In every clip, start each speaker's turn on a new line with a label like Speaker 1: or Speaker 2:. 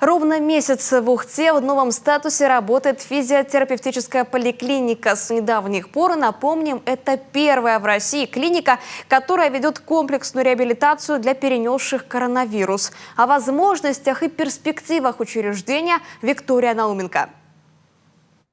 Speaker 1: Ровно месяц в Ухте в новом статусе работает физиотерапевтическая поликлиника. С недавних пор, напомним, это первая в России клиника, которая ведет комплексную реабилитацию для перенесших коронавирус. О возможностях и перспективах учреждения Виктория Науменко.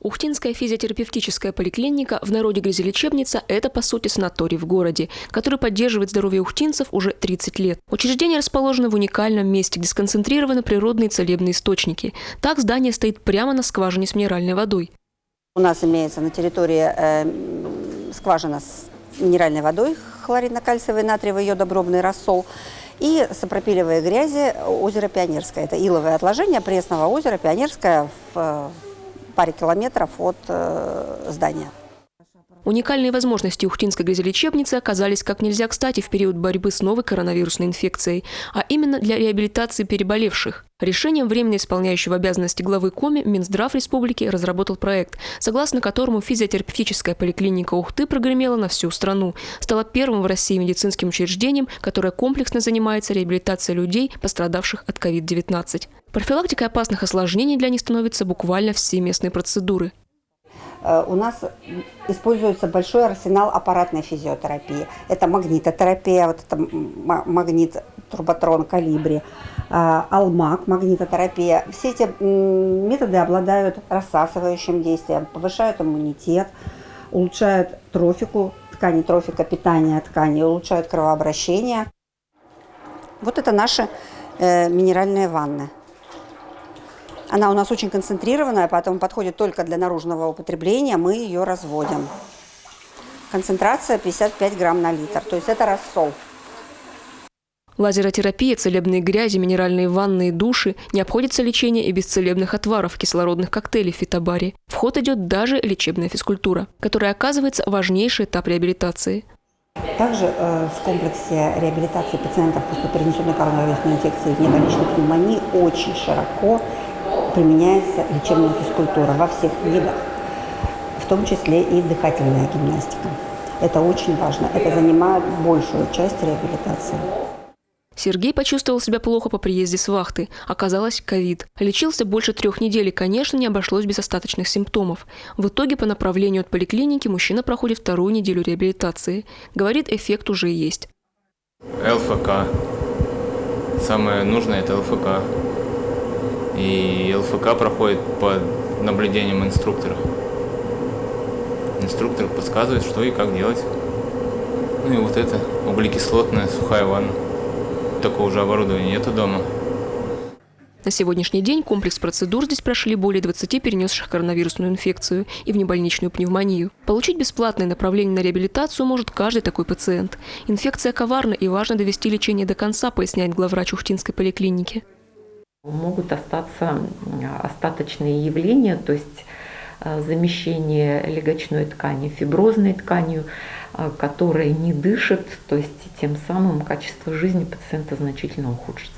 Speaker 2: Ухтинская физиотерапевтическая поликлиника, в народе грязелечебница – это, по сути, санаторий в городе, который поддерживает здоровье ухтинцев уже 30 лет. Учреждение расположено в уникальном месте, где сконцентрированы природные целебные источники. Так здание стоит прямо на скважине с минеральной водой.
Speaker 3: У нас имеется на территории скважина с минеральной водой, хлоридно-кальциевый, натриевый, йодопробный рассол, и сапропелевые грязи озера Пионерское. Это иловое отложение пресного озера Пионерское в паре километров от здания.
Speaker 2: Уникальные возможности ухтинской грязелечебницы оказались как нельзя кстати в период борьбы с новой коронавирусной инфекцией, а именно для реабилитации переболевших. Решением временно исполняющего обязанности главы Коми Минздрав Республики разработал проект, согласно которому физиотерапевтическая поликлиника Ухты прогремела на всю страну, стала первым в России медицинским учреждением, которое комплексно занимается реабилитацией людей, пострадавших от COVID-19. Профилактикой опасных осложнений для них становятся буквально все местные процедуры.
Speaker 3: У нас используется большой арсенал аппаратной физиотерапии. Это магнитотерапия, вот это магнит, турботрон, калибри, алмаг, магнитотерапия. Все эти методы обладают рассасывающим действием, повышают иммунитет, улучшают трофику тканей, трофика питания тканей, улучшают кровообращение. Вот это наши минеральные ванны. Она у нас очень концентрированная, поэтому подходит только для наружного употребления, мы ее разводим. Концентрация 55 грамм на литр, то есть это рассол.
Speaker 2: Лазеротерапия, целебные грязи, минеральные ванны и души, не обходится лечение и без целебных отваров, кислородных коктейлей в фитобаре. В ход идет даже лечебная физкультура, которая оказывается важнейший этап реабилитации.
Speaker 3: Также в комплексе реабилитации пациентов после перенесенной коронавирусной инфекции и внебольничной пневмонии очень широко применяется лечебная физкультура во всех видах, в том числе и дыхательная гимнастика. Это очень важно, это занимает большую часть реабилитации.
Speaker 2: Сергей почувствовал себя плохо по приезде с вахты. Оказалось, ковид. Лечился больше 3 недель и, конечно, не обошлось без остаточных симптомов. В итоге по направлению от поликлиники мужчина проходит 2-ю неделю реабилитации. Говорит, эффект уже есть.
Speaker 4: ЛФК. Самое нужное – это ЛФК. И ЛФК проходит под наблюдением инструктора. Инструктор подсказывает, что и как делать. Ну и вот это углекислотная сухая ванна. Такого уже оборудования нету дома.
Speaker 2: На сегодняшний день комплекс процедур здесь прошли более 20 перенесших коронавирусную инфекцию и внебольничную пневмонию. Получить бесплатное направление на реабилитацию может каждый такой пациент. Инфекция коварна и важно довести лечение до конца, поясняет главврач Ухтинской поликлиники.
Speaker 5: Могут остаться остаточные явления, то есть замещение легочной ткани фиброзной тканью, которая не дышит, то есть тем самым качество жизни пациента значительно ухудшится.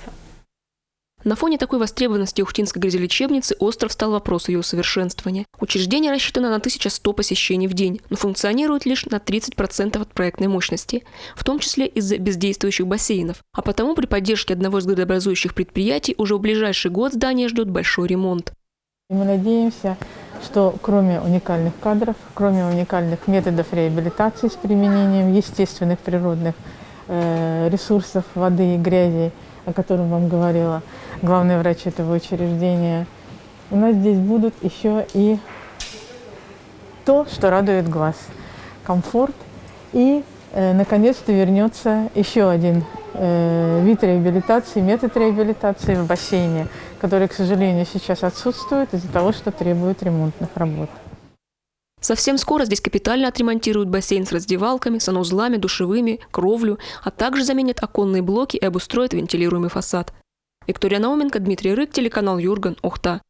Speaker 2: На фоне такой востребованности Ухтинской грязелечебницы остро встал вопрос ее усовершенствования. Учреждение рассчитано на 1100 посещений в день, но функционирует лишь на 30% от проектной мощности, в том числе из-за бездействующих бассейнов. А потому при поддержке одного из градообразующих предприятий уже в ближайший год здание ждет большой ремонт.
Speaker 6: Мы надеемся, что кроме уникальных кадров, кроме уникальных методов реабилитации с применением естественных природных ресурсов воды и грязи, о котором вам говорила главный врач этого учреждения, у нас здесь будут еще и то, что радует глаз. Комфорт и, наконец-то, вернется еще один вид реабилитации, метод реабилитации в бассейне, который, к сожалению, сейчас отсутствует из-за того, что требует ремонтных работ.
Speaker 2: Совсем скоро здесь капитально отремонтируют бассейн с раздевалками, санузлами, душевыми, кровлю, а также заменят оконные блоки и обустроят вентилируемый фасад. Виктория Науменко, Дмитрий Рык, телеканал Юрган, Ухта.